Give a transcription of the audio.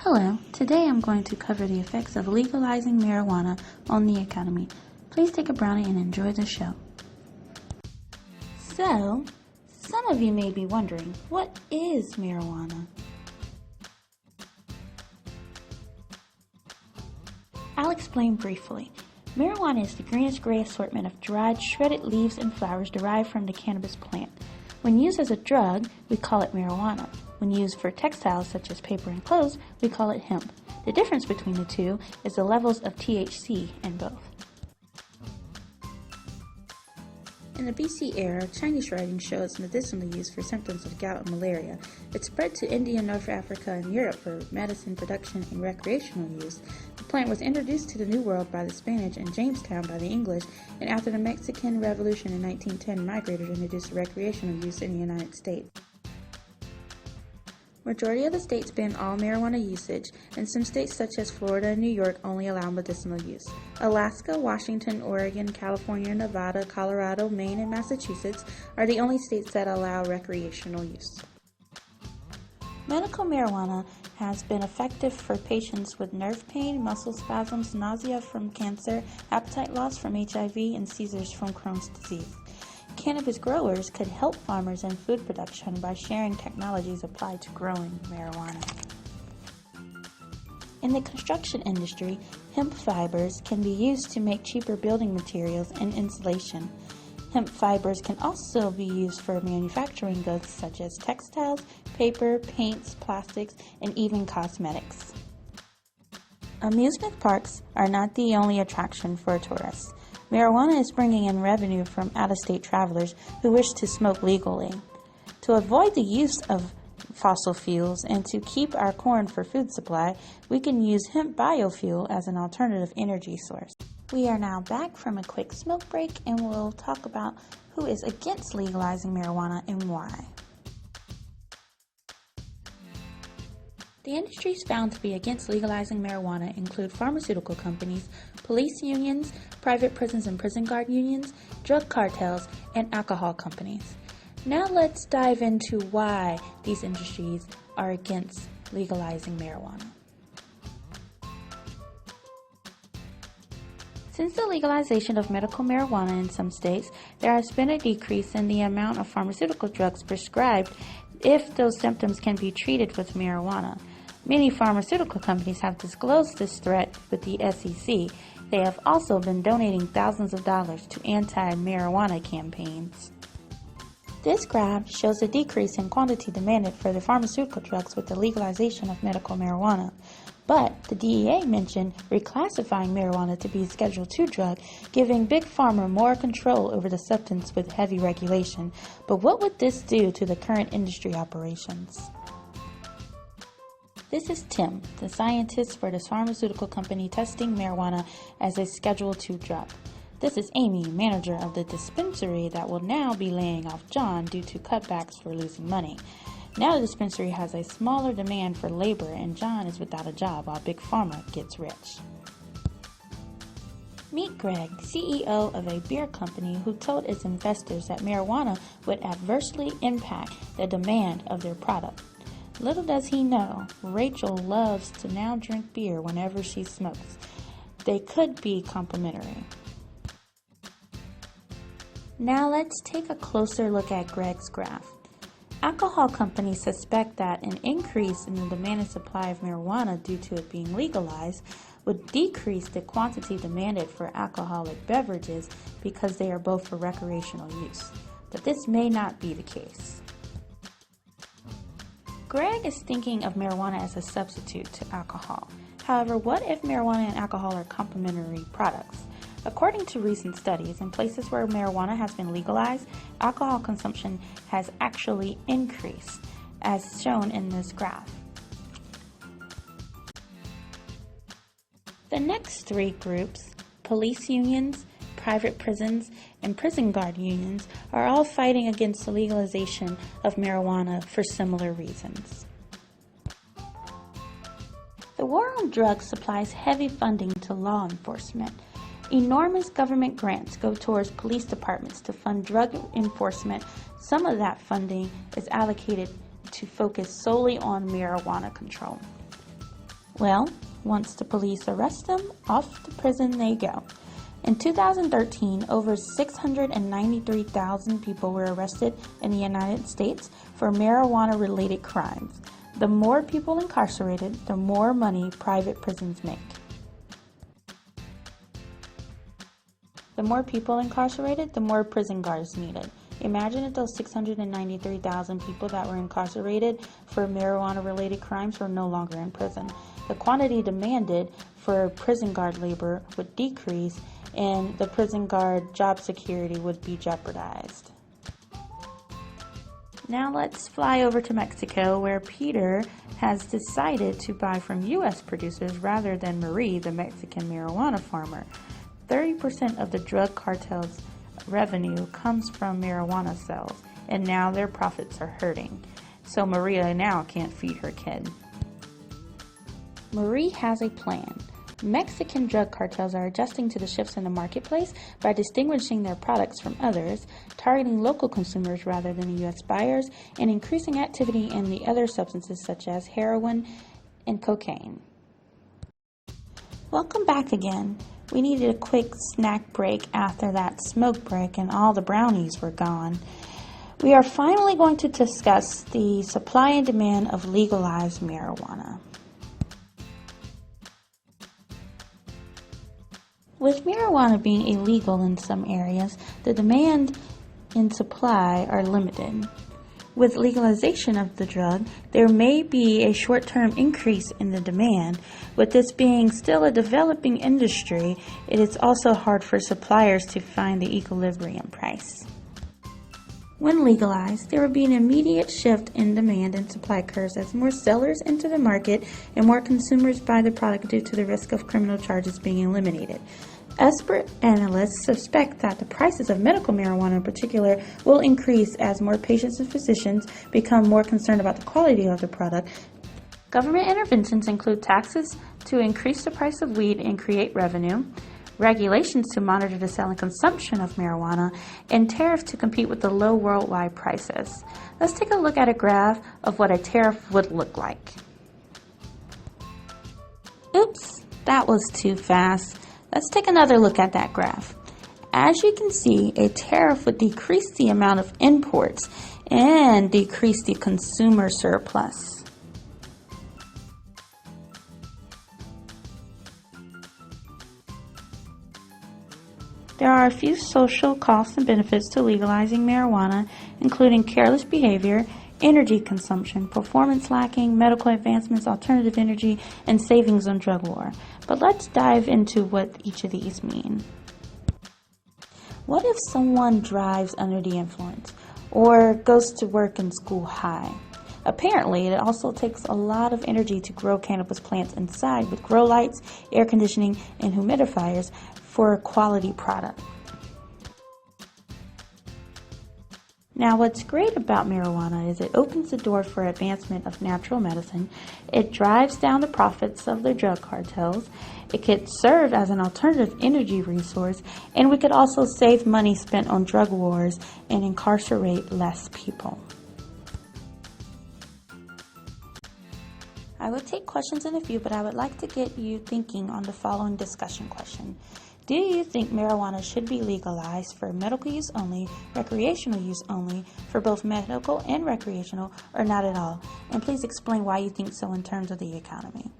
Hello, today I'm going to cover the effects of legalizing marijuana on the economy. Please take a brownie and enjoy the show. So, some of you may be wondering, what is marijuana? I'll explain briefly. Marijuana is the greenish gray assortment of dried, shredded leaves and flowers derived from the cannabis plant. When used as a drug, we call it marijuana. When used for textiles such as paper and clothes, we call it hemp. The difference between the two is the levels of THC in both. In the BC era, Chinese writing shows its medicinal use for symptoms of gout and malaria. It spread to India, North Africa, and Europe for medicine production and recreational use. The plant was introduced to the New World by the Spanish and Jamestown by the English, and after the Mexican Revolution in 1910, migrants introduced recreational use in the United States. Majority of the states ban all marijuana usage, and some states such as Florida and New York only allow medicinal use. Alaska, Washington, Oregon, California, Nevada, Colorado, Maine, and Massachusetts are the only states that allow recreational use. Medical marijuana has been effective for patients with nerve pain, muscle spasms, nausea from cancer, appetite loss from HIV, and seizures from Crohn's disease. Cannabis growers could help farmers in food production by sharing technologies applied to growing marijuana. In the construction industry, hemp fibers can be used to make cheaper building materials and insulation. Hemp fibers can also be used for manufacturing goods such as textiles, paper, paints, plastics, and even cosmetics. Amusement parks are not the only attraction for tourists. Marijuana is bringing in revenue from out-of-state travelers who wish to smoke legally. To avoid the use of fossil fuels and to keep our corn for food supply, we can use hemp biofuel as an alternative energy source. We are now back from a quick smoke break, and we'll talk about who is against legalizing marijuana and why. The industries found to be against legalizing marijuana include pharmaceutical companies, police unions, private prisons and prison guard unions, drug cartels, and alcohol companies. Now let's dive into why these industries are against legalizing marijuana. Since the legalization of medical marijuana in some states, there has been a decrease in the amount of pharmaceutical drugs prescribed if those symptoms can be treated with marijuana. Many pharmaceutical companies have disclosed this threat with the SEC. They have also been donating thousands of dollars to anti-marijuana campaigns. This graph shows a decrease in quantity demanded for the pharmaceutical drugs with the legalization of medical marijuana. But the DEA mentioned reclassifying marijuana to be a Schedule II drug, giving Big Pharma more control over the substance with heavy regulation. But what would this do to the current industry operations? This is Tim, the scientist for this pharmaceutical company testing marijuana as a Schedule II drug. This is Amy, manager of the dispensary that will now be laying off John due to cutbacks for losing money. Now the dispensary has a smaller demand for labor and John is without a job while Big Pharma gets rich. Meet Greg, CEO of a beer company who told its investors that marijuana would adversely impact the demand of their product. Little does he know, Rachel loves to now drink beer whenever she smokes. They could be complementary. Now let's take a closer look at Greg's graph. Alcohol companies suspect that an increase in the demand and supply of marijuana due to it being legalized would decrease the quantity demanded for alcoholic beverages because they are both for recreational use. But this may not be the case. Greg is thinking of marijuana as a substitute to alcohol. However, what if marijuana and alcohol are complementary products? According to recent studies, in places where marijuana has been legalized, alcohol consumption has actually increased, as shown in this graph. The next three groups, police unions, private prisons, and prison guard unions, are all fighting against the legalization of marijuana for similar reasons. The war on drugs supplies heavy funding to law enforcement. Enormous government grants go towards police departments to fund drug enforcement. Some of that funding is allocated to focus solely on marijuana control. Well, once the police arrest them, off to prison they go. In 2013, over 693,000 people were arrested in the United States for marijuana-related crimes. The more people incarcerated, the more money private prisons make. The more people incarcerated, the more prison guards needed. Imagine if those 693,000 people that were incarcerated for marijuana-related crimes were no longer in prison. The quantity demanded for prison guard labor would decrease, and the prison guard job security would be jeopardized. Now let's fly over to Mexico, where Peter has decided to buy from U.S. producers rather than Marie, the Mexican marijuana farmer. 30% of the drug cartel's revenue comes from marijuana sales, and now their profits are hurting. So Maria now can't feed her kid. Marie has a plan. Mexican drug cartels are adjusting to the shifts in the marketplace by distinguishing their products from others, targeting local consumers rather than U.S. buyers, and increasing activity in the other substances such as heroin and cocaine. Welcome back again. We needed a quick snack break after that smoke break and all the brownies were gone. We are finally going to discuss the supply and demand of legalized marijuana. With marijuana being illegal in some areas, the demand and supply are limited. With legalization of the drug, there may be a short-term increase in the demand. With this being still a developing industry, it is also hard for suppliers to find the equilibrium price. When legalized, there will be an immediate shift in demand and supply curves as more sellers enter the market and more consumers buy the product due to the risk of criminal charges being eliminated. Expert analysts suspect that the prices of medical marijuana in particular will increase as more patients and physicians become more concerned about the quality of the product. Government interventions include taxes to increase the price of weed and create revenue, regulations to monitor the sale and consumption of marijuana, and tariffs to compete with the low worldwide prices. Let's take a look at a graph of what a tariff would look like. Oops, that was too fast. Let's take another look at that graph. As you can see, a tariff would decrease the amount of imports and decrease the consumer surplus. There are a few social costs and benefits to legalizing marijuana, including careless behavior, energy consumption, performance lacking, medical advancements, alternative energy, and savings on drug war. But let's dive into what each of these mean. What if someone drives under the influence or goes to work and school high? Apparently, it also takes a lot of energy to grow cannabis plants inside with grow lights, air conditioning, and humidifiers for a quality product. Now, what's great about marijuana is it opens the door for advancement of natural medicine. It drives down the profits of the drug cartels. It could serve as an alternative energy resource, and we could also save money spent on drug wars and incarcerate less people. I would take questions in a few, but I would like to get you thinking on the following discussion question. Do you think marijuana should be legalized for medical use only, recreational use only, for both medical and recreational, or not at all? And please explain why you think so in terms of the economy.